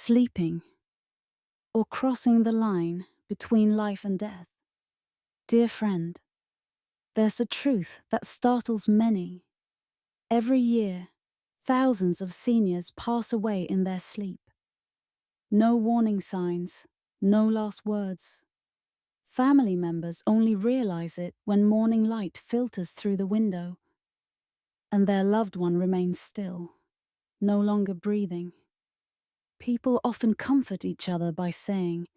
sleeping, or crossing the line between life and death. Dear friend, there's a truth that startles many. Every year, thousands of seniors pass away in their sleep. No warning signs, no last words. Family members only realize it when morning light filters through the window, and their loved one remains still, no longer breathing. People often comfort each other by saying,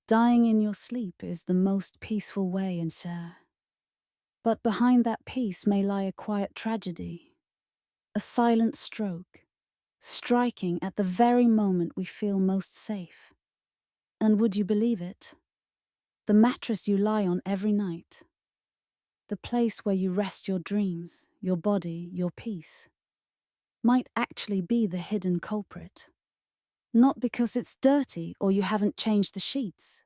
"Dying in your sleep is the most peaceful way, sir." But behind that peace may lie a quiet tragedy, a silent stroke, striking at the very moment we feel most safe. And would you believe it? The mattress you lie on every night, the place where you rest your dreams, your body, your peace, might actually be the hidden culprit. Not because it's dirty or you haven't changed the sheets,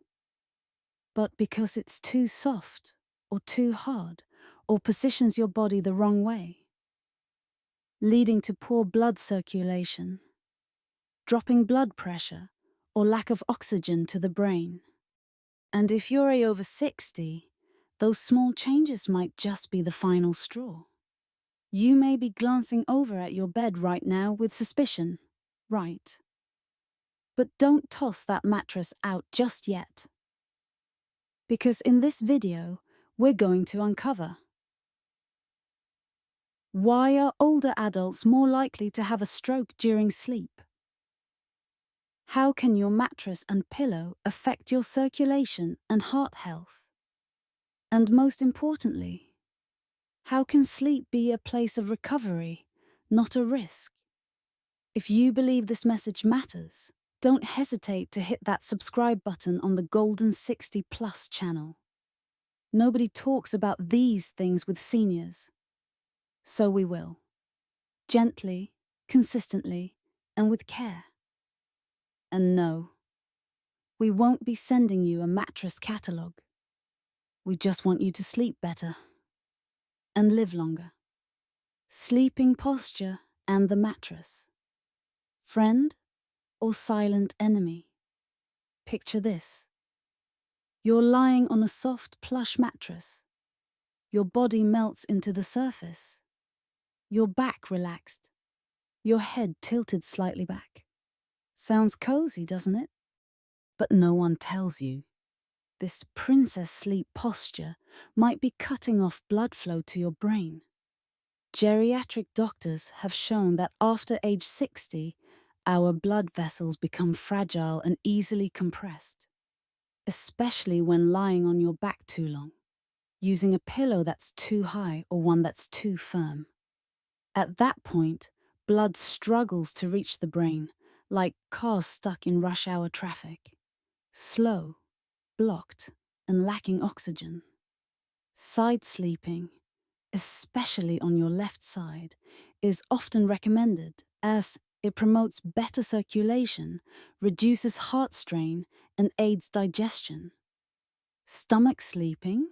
but because it's too soft or too hard or positions your body the wrong way, leading to poor blood circulation, dropping blood pressure, or lack of oxygen to the brain. And if you're over 60, those small changes might just be the final straw. You may be glancing over at your bed right now with suspicion, right? But don't toss that mattress out just yet. Because in this video, we're going to uncover: why are older adults more likely to have a stroke during sleep? How can your mattress and pillow affect your circulation and heart health? And most importantly, how can sleep be a place of recovery, not a risk? If you believe this message matters, don't hesitate to hit that subscribe button on the Golden 60 Plus channel. Nobody talks about these things with seniors. So we will. Gently, consistently, and with care. And no, we won't be sending you a mattress catalogue. We just want you to sleep better and live longer. Sleeping posture and the mattress. Friend or silent enemy? Picture this. You're lying on a soft, plush mattress. Your body melts into the surface. Your back relaxed. Your head tilted slightly back. Sounds cozy, doesn't it? But no one tells you. This princess sleep posture might be cutting off blood flow to your brain. Geriatric doctors have shown that after age 60, our blood vessels become fragile and easily compressed, especially when lying on your back too long, using a pillow that's too high or one that's too firm. At that point, blood struggles to reach the brain, like cars stuck in rush hour traffic. Slow, blocked, and lacking oxygen. Side sleeping, especially on your left side, is often recommended as it promotes better circulation, reduces heart strain, and aids digestion. Stomach sleeping?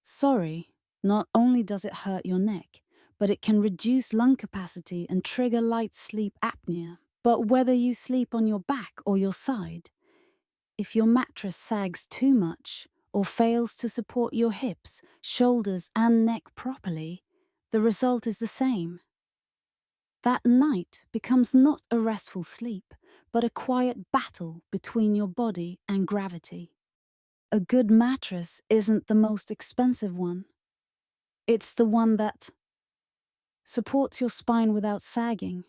Sorry, not only does it hurt your neck, but it can reduce lung capacity and trigger light sleep apnea. But whether you sleep on your back or your side, if your mattress sags too much or fails to support your hips, shoulders, and neck properly, the result is the same. That night becomes not a restful sleep, but a quiet battle between your body and gravity. A good mattress isn't the most expensive one. It's the one that supports your spine without sagging,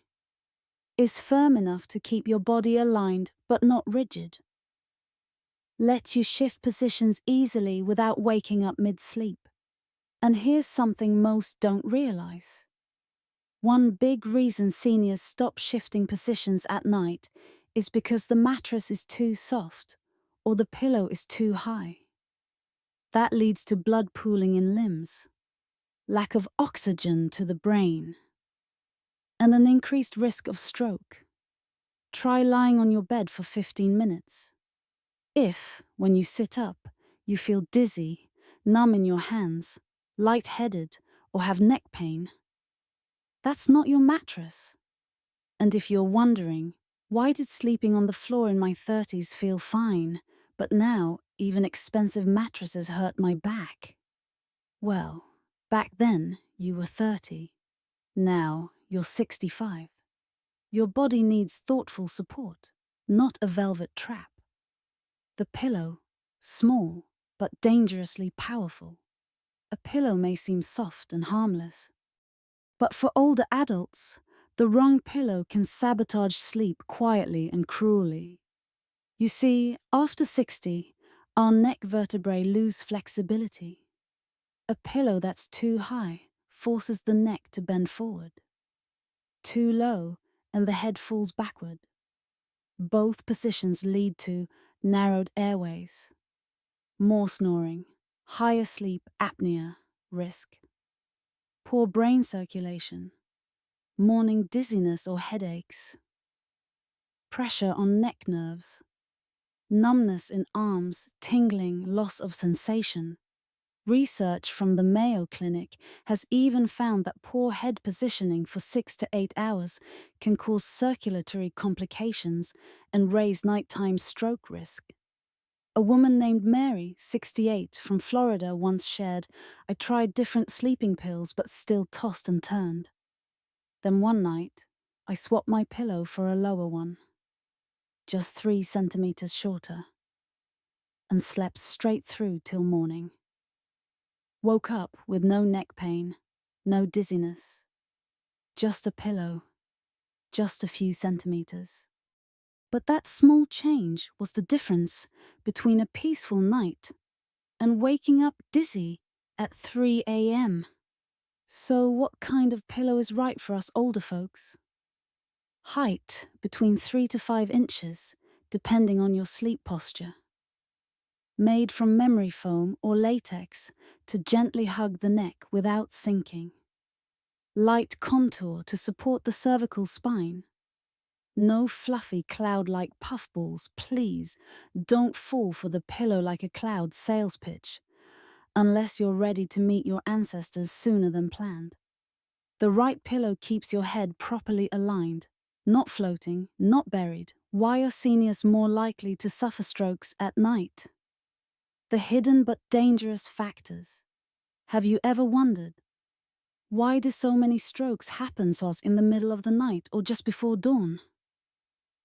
is firm enough to keep your body aligned but not rigid, lets you shift positions easily without waking up mid-sleep. And here's something most don't realize. One big reason seniors stop shifting positions at night is because the mattress is too soft or the pillow is too high. That leads to blood pooling in limbs, lack of oxygen to the brain, and an increased risk of stroke. Try lying on your bed for 15 minutes. If, when you sit up, you feel dizzy, numb in your hands, lightheaded, or have neck pain, that's not your mattress. And if you're wondering, Why did sleeping on the floor in my 30s feel fine, but now even expensive mattresses hurt my back? Well, back then you were 30. Now you're 65. Your body needs thoughtful support, not a velvet trap. The pillow, small but dangerously powerful. A pillow may seem soft and harmless, but for older adults, the wrong pillow can sabotage sleep quietly and cruelly. You see, after 60, our neck vertebrae lose flexibility. A pillow that's too high forces the neck to bend forward. Too low, and the head falls backward. Both positions lead to narrowed airways, more snoring, higher sleep apnea risk, poor brain circulation, morning dizziness or headaches, pressure on neck nerves, numbness in arms, tingling, loss of sensation. Research from the Mayo Clinic has even found that poor head positioning for 6 to 8 hours can cause circulatory complications and raise nighttime stroke risk. A woman named Mary, 68, from Florida once shared, "I tried different sleeping pills but still tossed and turned. Then one night, I swapped my pillow for a lower one, just 3 centimeters shorter, and slept straight through till morning. Woke up with no neck pain, no dizziness, just a pillow, just a few centimeters." But that small change was the difference between a peaceful night and waking up dizzy at 3 a.m. So what kind of pillow is right for us older folks? Height between 3 to 5 inches, depending on your sleep posture. Made from memory foam or latex to gently hug the neck without sinking. Light contour to support the cervical spine. No fluffy cloud-like puffballs, please. Don't fall for the pillow like a cloud sales pitch, unless you're ready to meet your ancestors sooner than planned. The right pillow keeps your head properly aligned, not floating, not buried. Why are seniors more likely to suffer strokes at night? The hidden but dangerous factors. Have you ever wondered, why do so many strokes happen to us in the middle of the night or just before dawn?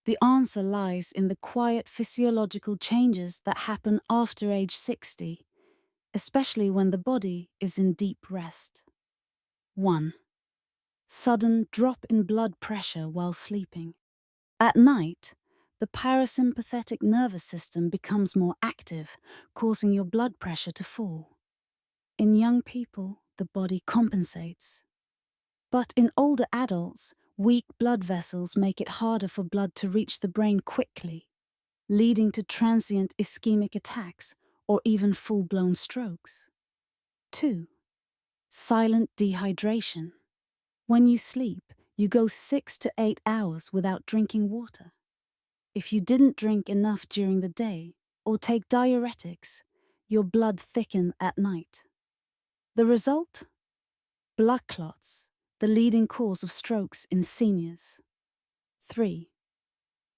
The answer lies in the quiet physiological changes that happen after age 60, especially when the body is in deep rest. 1. Sudden drop in blood pressure while sleeping. At night, the parasympathetic nervous system becomes more active, causing your blood pressure to fall. In young people, the body compensates. But in older adults, weak blood vessels make it harder for blood to reach the brain quickly, leading to transient ischemic attacks or even full-blown strokes. 2. Silent dehydration. When you sleep, you go 6 to 8 hours without drinking water. If you didn't drink enough during the day or take diuretics, your blood thickens at night. The result? Blood clots, the leading cause of strokes in seniors. 3.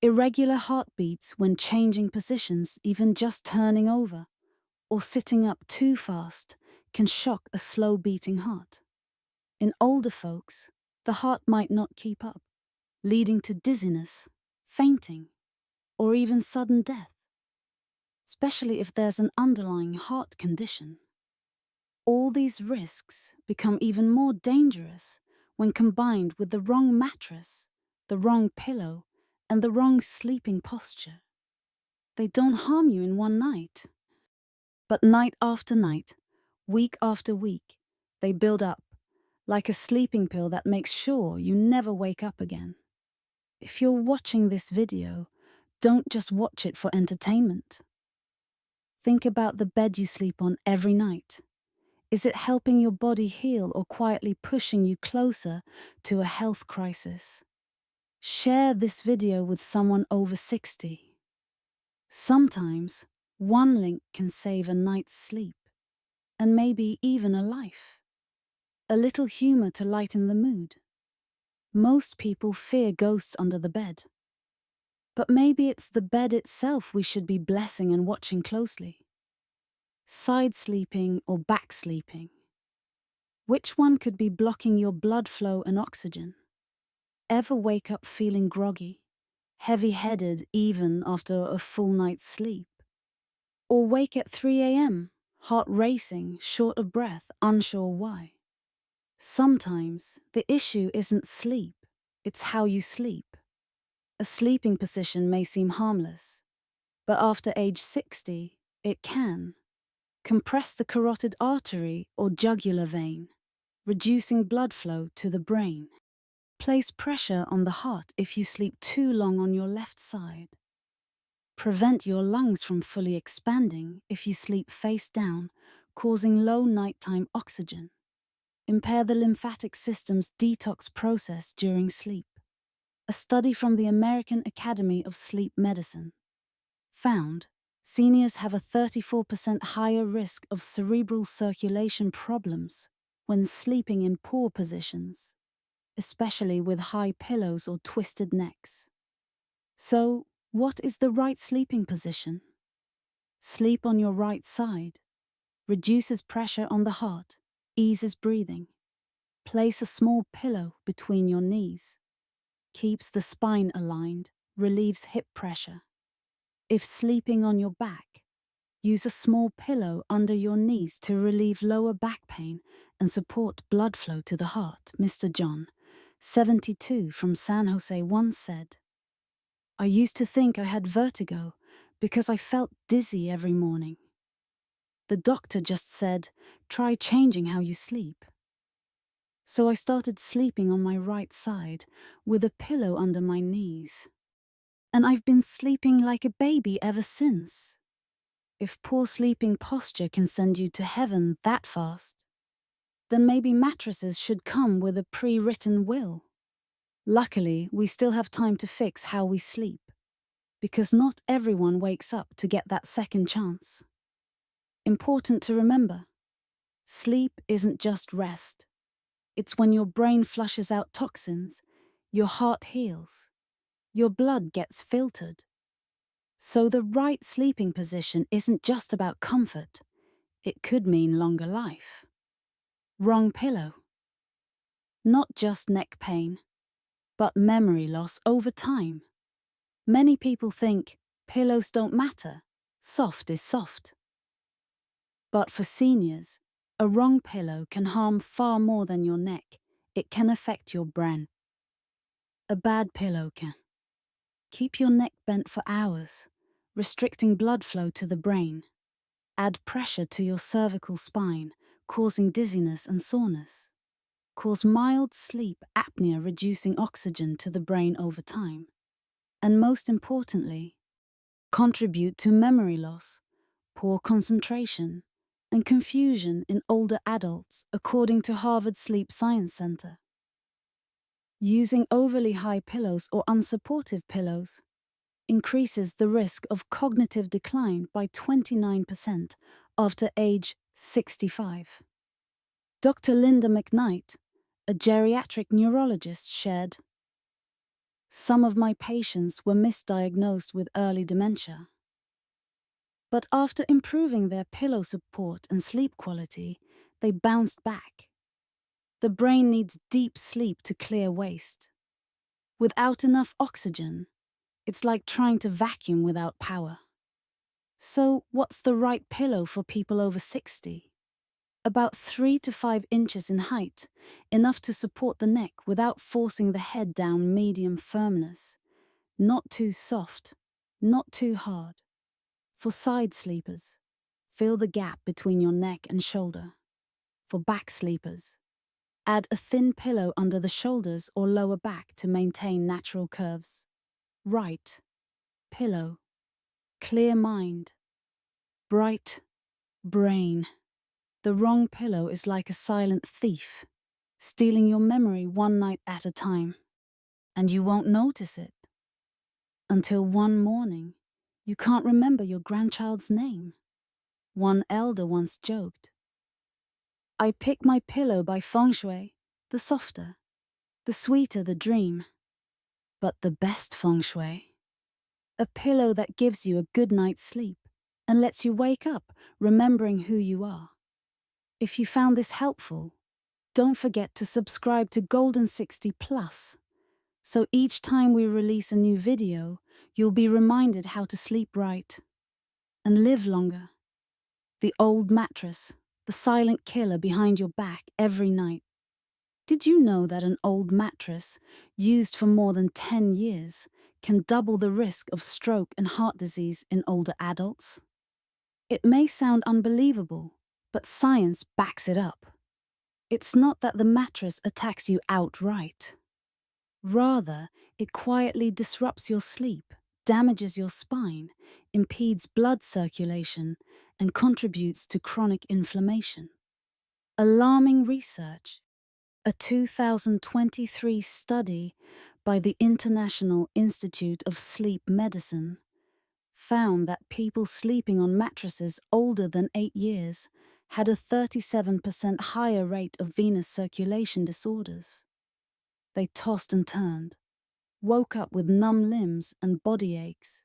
Irregular heartbeats when changing positions, even just turning over, or sitting up too fast can shock a slow-beating heart. In older folks, the heart might not keep up, leading to dizziness, fainting, or even sudden death, especially if there's an underlying heart condition. All these risks become even more dangerous when combined with the wrong mattress, the wrong pillow, and the wrong sleeping posture. They don't harm you in one night, but night after night, week after week, they build up, like a sleeping pill that makes sure you never wake up again. If you're watching this video, don't just watch it for entertainment. Think about the bed you sleep on every night. Is it helping your body heal or quietly pushing you closer to a health crisis? Share this video with someone over 60. Sometimes, one link can save a night's sleep, and maybe even a life. A little humor to lighten the mood. Most people fear ghosts under the bed. But maybe it's the bed itself we should be blessing and watching closely. Side sleeping or back sleeping? Which one could be blocking your blood flow and oxygen? Ever wake up feeling groggy, heavy-headed even after a full night's sleep? Or wake at 3 a.m., heart racing, short of breath, unsure why? Sometimes the issue isn't sleep, it's how you sleep. A sleeping position may seem harmless, but after age 60, it can compress the carotid artery or jugular vein, reducing blood flow to the brain. Place pressure on the heart if you sleep too long on your left side. Prevent your lungs from fully expanding if you sleep face down, causing low nighttime oxygen. Impair the lymphatic system's detox process during sleep. A study from the American Academy of Sleep Medicine found seniors have a 34% higher risk of cerebral circulation problems when sleeping in poor positions, especially with high pillows or twisted necks. So, what is the right sleeping position? Sleep on your right side. Reduces pressure on the heart, eases breathing. Place a small pillow between your knees. Keeps the spine aligned, relieves hip pressure. If sleeping on your back, use a small pillow under your knees to relieve lower back pain and support blood flow to the heart, Mr. John, 72, from San Jose, once said. I used to think I had vertigo because I felt dizzy every morning. The doctor just said, try changing how you sleep. So I started sleeping on my right side with a pillow under my knees. And I've been sleeping like a baby ever since. If poor sleeping posture can send you to heaven that fast, then maybe mattresses should come with a pre-written will. Luckily, we still have time to fix how we sleep, because not everyone wakes up to get that second chance. Important to remember, sleep isn't just rest. It's when your brain flushes out toxins, your heart heals, your blood gets filtered. So the right sleeping position isn't just about comfort, it could mean longer life. Wrong pillow. Not just neck pain, but memory loss over time. Many people think pillows don't matter, soft is soft. But for seniors, a wrong pillow can harm far more than your neck. It can affect your brain. A bad pillow can keep your neck bent for hours, restricting blood flow to the brain. Add pressure to your cervical spine, causing dizziness and soreness. Cause mild sleep apnea, reducing oxygen to the brain over time. And most importantly, contribute to memory loss, poor concentration, and confusion in older adults, according to Harvard Sleep Science Center. Using overly high pillows or unsupportive pillows increases the risk of cognitive decline by 29% after age 65. Dr. Linda McKnight, a geriatric neurologist, shared, "Some of my patients were misdiagnosed with early dementia. But after improving their pillow support and sleep quality, they bounced back. The brain needs deep sleep to clear waste. Without enough oxygen, it's like trying to vacuum without power." So, what's the right pillow for people over 60? About 3 to 5 inches in height, enough to support the neck without forcing the head down, medium firmness. Not too soft, not too hard. For side sleepers, fill the gap between your neck and shoulder. For back sleepers, add a thin pillow under the shoulders or lower back to maintain natural curves. Right pillow, clear mind, bright brain. The wrong pillow is like a silent thief, stealing your memory one night at a time. And you won't notice it until one morning you can't remember your grandchild's name. One elder once joked, "I pick my pillow by feng shui, the softer, the sweeter the dream. But the best feng shui A pillow that gives you a good night's sleep and lets you wake up remembering who you are. If you found this helpful, don't forget to subscribe to Golden 60 Plus, so each time we release a new video, you'll be reminded how to sleep right and live longer. The old mattress, the silent killer behind your back every night. Did you know that an old mattress, used for more than 10 years, can double the risk of stroke and heart disease in older adults? It may sound unbelievable, but science backs it up. It's not that the mattress attacks you outright. Rather, it quietly disrupts your sleep, damages your spine, impedes blood circulation, and contributes to chronic inflammation. Alarming research. A 2023 study by the International Institute of Sleep Medicine found that people sleeping on mattresses older than 8 years had a 37% higher rate of venous circulation disorders. They tossed and turned, woke up with numb limbs and body aches,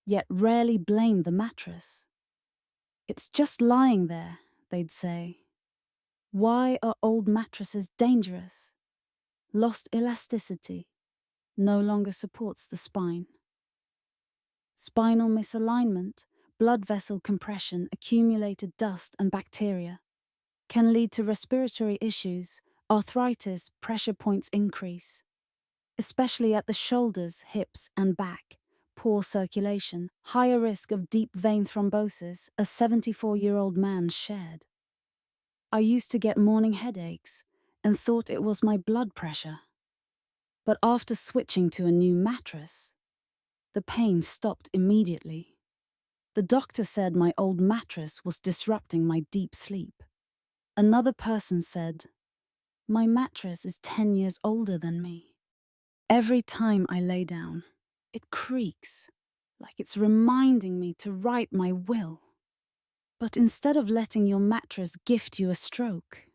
yet rarely blamed the mattress. It's just lying there, they'd say. Why are old mattresses dangerous? Lost elasticity, no longer supports the spine. Spinal misalignment, blood vessel compression, accumulated dust and bacteria can lead to respiratory issues, arthritis, pressure points increase, especially at the shoulders, hips and back, poor circulation, higher risk of deep vein thrombosis, a 74-year-old man shared. I used to get morning headaches and thought it was my blood pressure. But after switching to a new mattress, the pain stopped immediately. The doctor said my old mattress was disrupting my deep sleep. Another person said, my mattress is 10 years older than me. Every time I lay down, it creaks, like it's reminding me to write my will. But instead of letting your mattress gift you a stroke,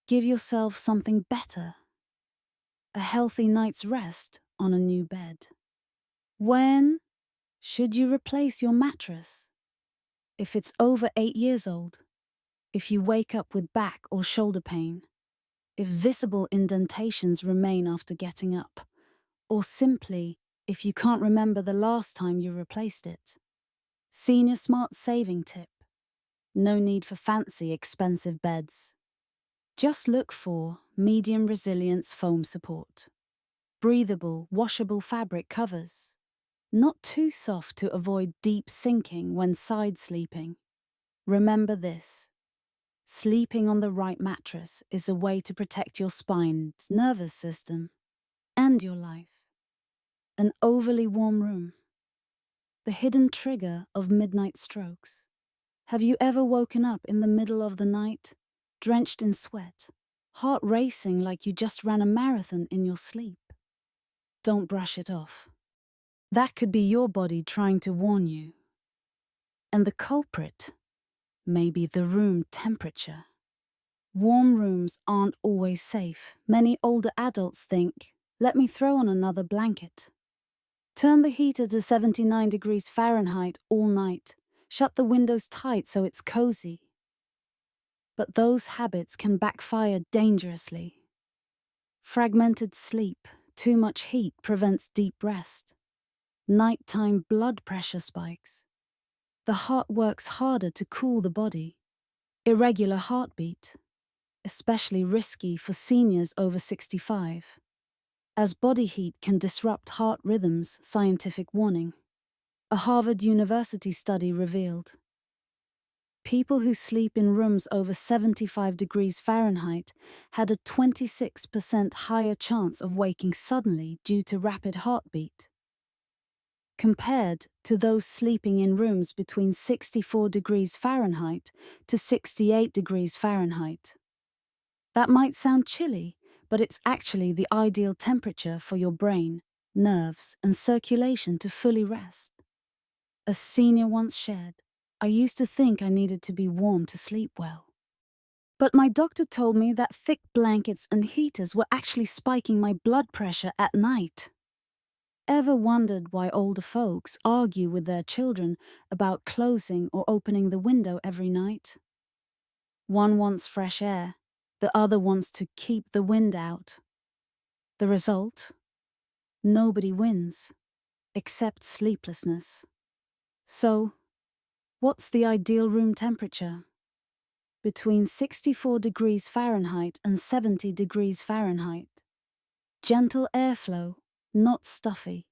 give yourself something better. A healthy night's rest on a new bed. When should you replace your mattress? If it's over 8 years old, if you wake up with back or shoulder pain, if visible indentations remain after getting up, or simply if you can't remember the last time you replaced it. Senior Smart Saving Tip. No need for fancy, expensive beds. Just look for medium resilience foam support. Breathable, washable fabric covers. Not too soft to avoid deep sinking when side sleeping. Remember this. Sleeping on the right mattress is a way to protect your spine's nervous system and your life. An overly warm room. The hidden trigger of midnight strokes. Have you ever woken up in the middle of the night, drenched in sweat, heart racing like you just ran a marathon in your sleep? Don't brush it off. That could be your body trying to warn you. And the culprit may be the room temperature. Warm rooms aren't always safe. Many older adults think, let me throw on another blanket. Turn the heater to 79 degrees Fahrenheit all night. Shut the windows tight so it's cozy. But those habits can backfire dangerously. Fragmented sleep, too much heat prevents deep rest. Nighttime blood pressure spikes. The heart works harder to cool the body. Irregular heartbeat, especially risky for seniors over 65. As body heat can disrupt heart rhythms, scientific warning. A Harvard University study revealed. People who sleep in rooms over 75 degrees Fahrenheit had a 26% higher chance of waking suddenly due to rapid heartbeat, compared to those sleeping in rooms between 64 degrees Fahrenheit to 68 degrees Fahrenheit. That might sound chilly, but it's actually the ideal temperature for your brain, nerves, and circulation to fully rest. A senior once shared, I used to think I needed to be warm to sleep well. But my doctor told me that thick blankets and heaters were actually spiking my blood pressure at night. Ever wondered why older folks argue with their children about closing or opening the window every night? One wants fresh air, the other wants to keep the wind out. The result? Nobody wins, except sleeplessness. So, what's the ideal room temperature? Between 64 degrees Fahrenheit and 70 degrees Fahrenheit. Gentle airflow, not stuffy.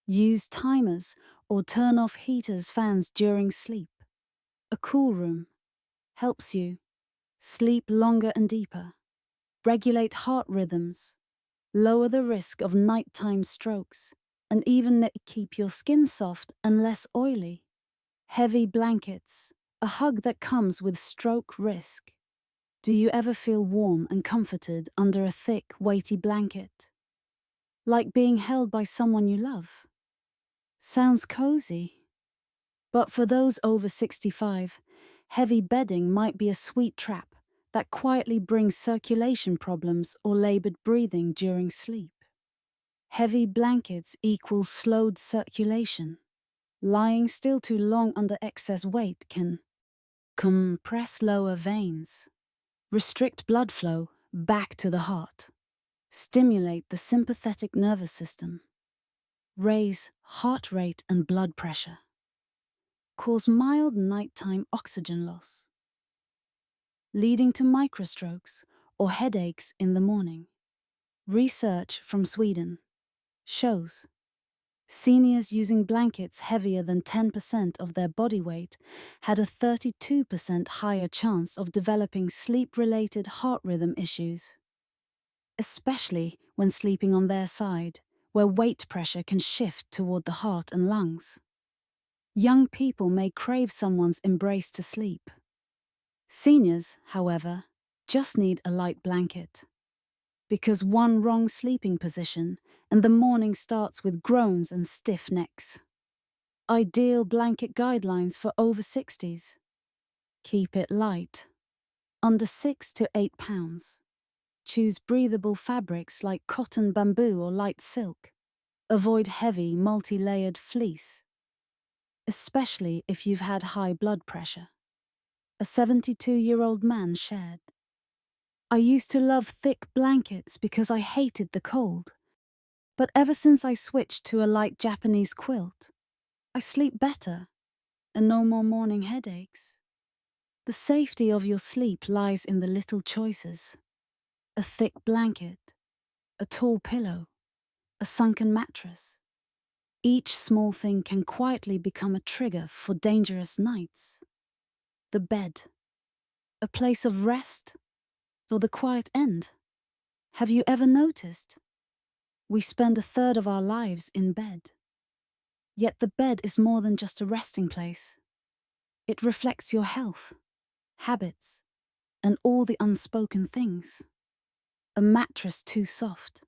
Use timers or turn off heaters, fans during sleep. A cool room helps you sleep longer and deeper, regulate heart rhythms, lower the risk of nighttime strokes, and even keep your skin soft and less oily. Heavy blankets, a hug that comes with stroke risk. Do you ever feel warm and comforted under a thick, weighty blanket? Like being held by someone you love? Sounds cozy. But for those over 65, heavy bedding might be a sweet trap that quietly brings circulation problems or labored breathing during sleep. Heavy blankets equals slowed circulation. Lying still too long under excess weight can compress lower veins, restrict blood flow back to the heart, stimulate the sympathetic nervous system, raise heart rate and blood pressure, cause mild nighttime oxygen loss, leading to microstrokes or headaches in the morning. Research from Sweden shows seniors using blankets heavier than 10% of their body weight had a 32% higher chance of developing sleep-related heart rhythm issues, especially when sleeping on their side, where weight pressure can shift toward the heart and lungs. Young people may crave someone's embrace to sleep. Seniors, however, just need a light blanket. Because one wrong sleeping position and the morning starts with groans and stiff necks. Ideal blanket guidelines for over 60s. Keep it light, under 6 to 8 pounds. Choose breathable fabrics like cotton, bamboo, or light silk. Avoid heavy, multi-layered fleece, especially if you've had high blood pressure. A 72-year-old man shared. I used to love thick blankets because I hated the cold. But ever since I switched to a light Japanese quilt, I sleep better and no more morning headaches. The safety of your sleep lies in the little choices. A thick blanket, a tall pillow, a sunken mattress. Each small thing can quietly become a trigger for dangerous nights. The bed, a place of rest, or the quiet end. Have you ever noticed? We spend a third of our lives in bed. Yet the bed is more than just a resting place. It reflects your health, habits, and all the unspoken things. A mattress too soft,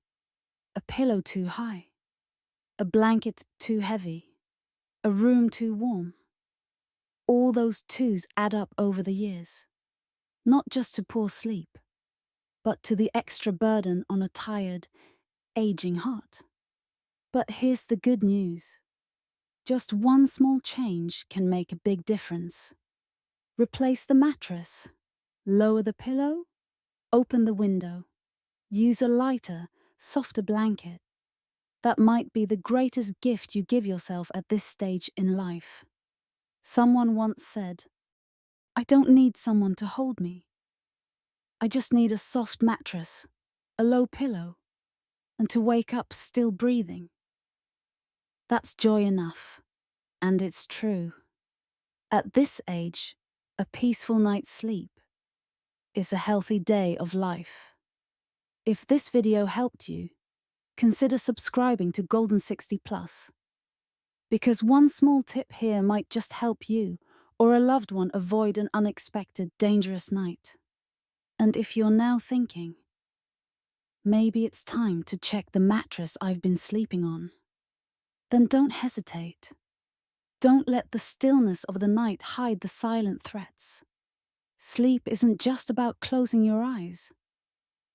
a pillow too high, a blanket too heavy, a room too warm. All those twos add up over the years, not just to poor sleep, but to the extra burden on a tired, aging heart. But here's the good news. Just one small change can make a big difference. Replace the mattress, lower the pillow, open the window, use a lighter, softer blanket. That might be the greatest gift you give yourself at this stage in life. Someone once said, I don't need someone to hold me. I just need a soft mattress, a low pillow, and to wake up still breathing. That's joy enough, and it's true. At this age, a peaceful night's sleep is a healthy day of life. If this video helped you, consider subscribing to Golden 60 Plus. Because one small tip here might just help you or a loved one avoid an unexpected, dangerous night. And if you're now thinking, maybe it's time to check the mattress I've been sleeping on, then don't hesitate. Don't let the stillness of the night hide the silent threats. Sleep isn't just about closing your eyes.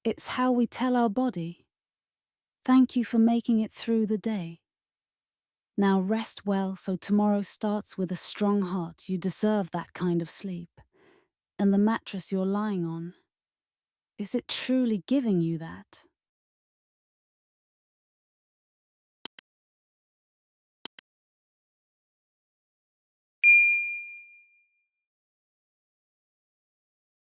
It's how we tell our body, thank you for making it through the day. Now rest well so tomorrow starts with a strong heart. You deserve that kind of sleep. And the mattress you're lying on, is it truly giving you that?